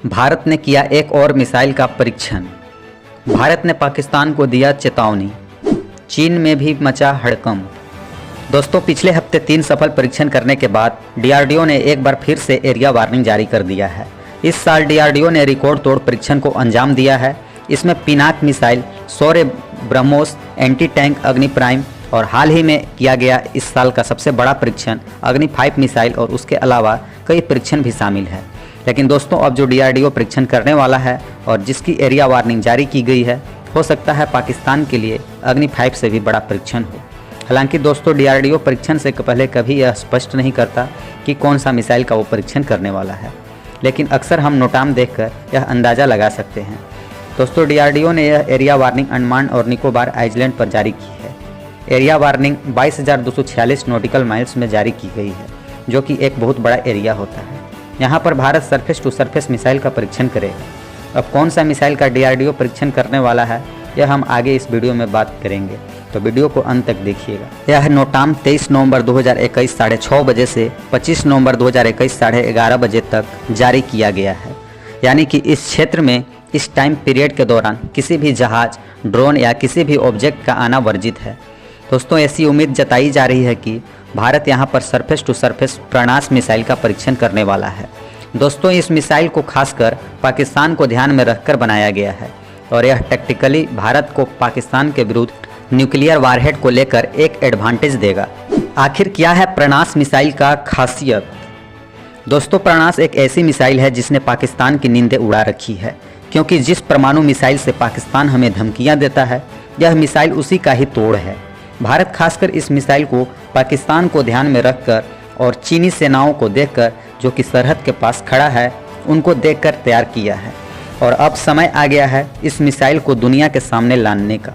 भारत ने किया एक और मिसाइल का परीक्षण। भारत ने पाकिस्तान को दिया चेतावनी। चीन में भी मचा हड़कंप। दोस्तों, पिछले हफ्ते 3 सफल परीक्षण करने के बाद डीआरडीओ ने एक बार फिर से एरिया वार्निंग जारी कर दिया है। इस साल डीआरडीओ ने रिकॉर्ड तोड़ परीक्षण को अंजाम दिया है। इसमें पिनाक मिसाइल, शौर्य ब्रह्मोस, एंटी टैंक अग्नि प्राइम और हाल ही में किया गया इस साल का सबसे बड़ा परीक्षण अग्नि 5 मिसाइल और उसके अलावा कई परीक्षण भी शामिल है। लेकिन दोस्तों, अब जो डीआरडीओ परीक्षण करने वाला है और जिसकी एरिया वार्निंग जारी की गई है, हो सकता है पाकिस्तान के लिए अग्नि 5 से भी बड़ा परीक्षण हो। हालांकि दोस्तों, डीआरडीओ परीक्षण से पहले कभी यह स्पष्ट नहीं करता कि कौन सा मिसाइल का वो परीक्षण करने वाला है, लेकिन अक्सर हम नोटाम देखकर यह अंदाज़ा लगा सकते हैं। दोस्तों, डीआरडीओ ने यह एरिया वार्निंग अंडमान और निकोबार आइलैंड पर जारी की है। एरिया वार्निंग 22,246 नॉटिकल माइल्स में जारी की गई है, जो कि एक बहुत बड़ा एरिया होता है। यहाँ पर Bharat surface to surface missile का परीक्षण करेगा। अब कौन सा मिसाइल का डीआरडीओ परीक्षण करने वाला है, यह हम आगे इस वीडियो में बात करेंगे, तो वीडियो को अंत तक देखिएगा। यह नोटाम 23 नवंबर 2021 6:30 बजे से 25 नवंबर 2021 11:30 बजे तक जारी किया गया है। यानी कि इस क्षेत्र में इस टाइम पीरियड के दौरान किसी भी जहाज, ड्रोन या किसी भी ऑब्जेक्ट का आना वर्जित है। दोस्तों, ऐसी उम्मीद जताई जा रही है कि भारत यहां पर सरफेस टू सरफेस प्रणास मिसाइल का परीक्षण करने वाला है। दोस्तों, इस मिसाइल को खासकर पाकिस्तान को ध्यान में रखकर बनाया गया है और यह टैक्टिकली भारत को पाकिस्तान के विरुद्ध न्यूक्लियर वारहेड को लेकर एक एडवांटेज देगा। आखिर क्या है प्रणास मिसाइल का खासियत? दोस्तों, प्रणास एक ऐसी मिसाइल है जिसने पाकिस्तान की नींदें उड़ा रखी है, क्योंकि जिस परमाणु मिसाइल से पाकिस्तान हमें धमकियां देता है, यह मिसाइल उसी का ही तोड़ है। भारत खासकर इस मिसाइल को पाकिस्तान को ध्यान में रखकर और चीनी सेनाओं को देखकर, जो कि सरहद के पास खड़ा है, उनको देखकर तैयार किया है और अब समय आ गया है इस मिसाइल को दुनिया के सामने लाने का।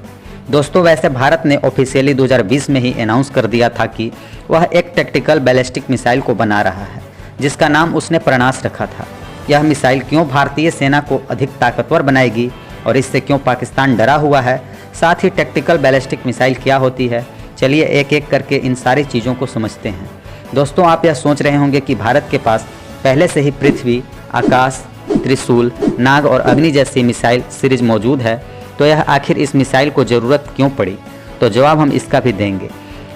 दोस्तों, वैसे भारत ने ऑफिशियली 2020 में ही अनाउंस कर दिया था कि वह एक टैक्टिकल बैलिस्टिक मिसाइल को बना रहा है, जिसका नाम उसने प्रणास रखा था। यह मिसाइल क्यों भारतीय सेना को अधिक ताकतवर बनाएगी और इससे क्यों पाकिस्तान डरा हुआ है, साथ ही टैक्टिकल बैलिस्टिक मिसाइल क्या होती है, चलिए एक एक करके इन सारी चीज़ों को समझते हैं। दोस्तों, आप यह सोच रहे होंगे कि भारत के पास पहले से ही पृथ्वी, आकाश, त्रिशूल, नाग और अग्नि जैसी मिसाइल सीरीज मौजूद है, तो यह आखिर इस मिसाइल को ज़रूरत क्यों पड़ी? तो जवाब हम इसका भी देंगे।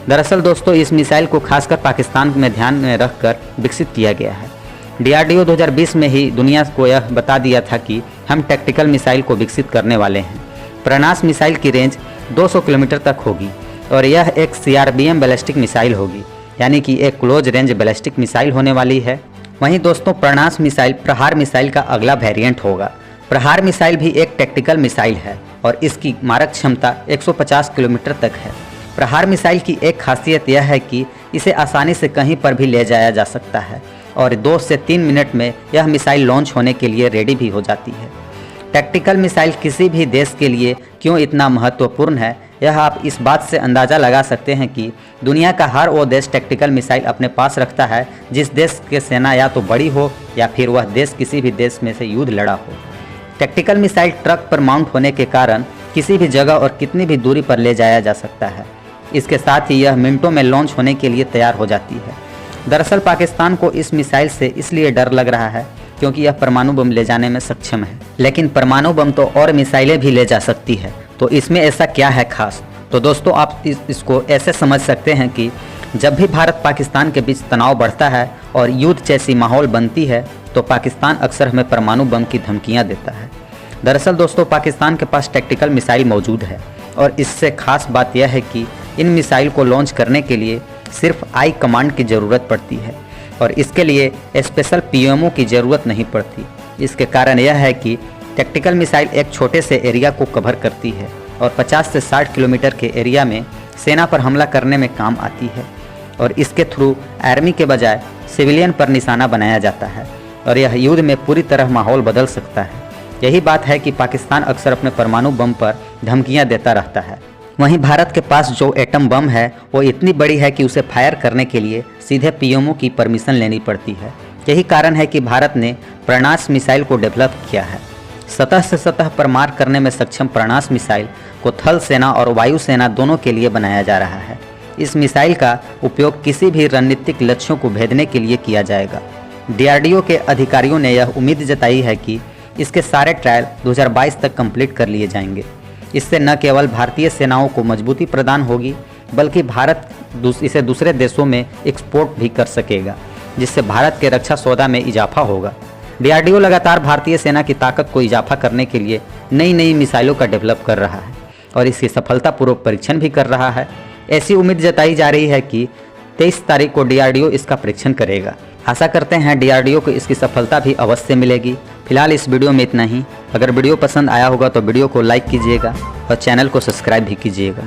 दरअसल दोस्तों, इस मिसाइल को खासकर पाकिस्तान में ध्यान में रखकर विकसित किया गया है। डीआरडीओ 2020 में ही दुनिया को यह बता दिया था कि हम टैक्टिकल मिसाइल को विकसित करने वाले हैं। प्रणास मिसाइल की रेंज 200 किलोमीटर तक होगी और यह एक CRBM बैलिस्टिक मिसाइल होगी, यानी कि एक क्लोज रेंज बैलिस्टिक मिसाइल होने वाली है। वहीं दोस्तों, प्रणास मिसाइल प्रहार मिसाइल का अगला वेरिएंट होगा। प्रहार मिसाइल भी एक टैक्टिकल मिसाइल है और इसकी मारक क्षमता 150 किलोमीटर तक है। प्रहार मिसाइल की एक खासियत यह है कि इसे आसानी से कहीं पर भी ले जाया जा सकता है और 2 से 3 मिनट में यह मिसाइल लॉन्च होने के लिए रेडी भी हो जाती है। टैक्टिकल मिसाइल किसी भी देश के लिए क्यों इतना महत्वपूर्ण है, यह आप इस बात से अंदाज़ा लगा सकते हैं कि दुनिया का हर वो देश टैक्टिकल मिसाइल अपने पास रखता है जिस देश की सेना या तो बड़ी हो या फिर वह देश किसी भी देश में से युद्ध लड़ा हो। टैक्टिकल मिसाइल ट्रक पर माउंट होने के कारण किसी भी जगह और कितनी भी दूरी पर ले जाया जा सकता है। इसके साथ ही यह मिनटों में लॉन्च होने के लिए तैयार हो जाती है। दरअसल पाकिस्तान को इस मिसाइल से इसलिए डर लग रहा है क्योंकि यह परमाणु बम ले जाने में सक्षम है, लेकिन परमाणु बम तो और मिसाइलें भी ले जा सकती है, तो इसमें ऐसा क्या है खास? तो दोस्तों, आप इसको ऐसे समझ सकते हैं कि जब भी भारत पाकिस्तान के बीच तनाव बढ़ता है और युद्ध जैसी माहौल बनती है, तो पाकिस्तान अक्सर हमें परमाणु बम की धमकियाँ देता है। दरअसल दोस्तों, पाकिस्तान के पास टैक्टिकल मिसाइल मौजूद है और इससे खास बात यह है कि इन मिसाइल को लॉन्च करने के लिए सिर्फ हाई कमांड की ज़रूरत पड़ती है और इसके लिए स्पेशल PMO की ज़रूरत नहीं पड़ती। इसके कारण यह है कि टैक्टिकल मिसाइल एक छोटे से एरिया को कवर करती है और 50 से 60 किलोमीटर के एरिया में सेना पर हमला करने में काम आती है और इसके थ्रू आर्मी के बजाय सिविलियन पर निशाना बनाया जाता है और यह युद्ध में पूरी तरह माहौल बदल सकता है। यही बात है कि पाकिस्तान अक्सर अपने परमाणु बम पर धमकियाँ देता रहता है। वहीं भारत के पास जो एटम बम है वो इतनी बड़ी है कि उसे फायर करने के लिए सीधे PMO की परमिशन लेनी पड़ती है। यही कारण है कि भारत ने प्रणास मिसाइल को डेवलप किया है। सतह से सतह पर मार करने में सक्षम प्रणास मिसाइल को थल सेना और वायु सेना दोनों के लिए बनाया जा रहा है। इस मिसाइल का उपयोग किसी भी रणनीतिक लक्ष्यों को भेदने के लिए किया जाएगा। डीआरडीओ के अधिकारियों ने यह उम्मीद जताई है कि इसके सारे ट्रायल 2022 तक कंप्लीट कर लिए जाएंगे। इससे न केवल भारतीय सेनाओं को मजबूती प्रदान होगी बल्कि भारत इसे दूसरे देशों में एक्सपोर्ट भी कर सकेगा, जिससे भारत के रक्षा सौदा में इजाफा होगा। डीआरडीओ लगातार भारतीय सेना की ताकत को इजाफा करने के लिए नई नई मिसाइलों का डेवलप कर रहा है और इसकी सफलतापूर्वक परीक्षण भी कर रहा है। ऐसी उम्मीद जताई जा रही है कि 23 तारीख को डीआरडीओ इसका परीक्षण करेगा। आशा करते हैं डीआरडीओ को इसकी सफलता भी अवश्य मिलेगी। फिलहाल इस वीडियो में इतना ही। अगर वीडियो पसंद आया होगा तो वीडियो को लाइक कीजिएगा और चैनल को सब्सक्राइब भी कीजिएगा।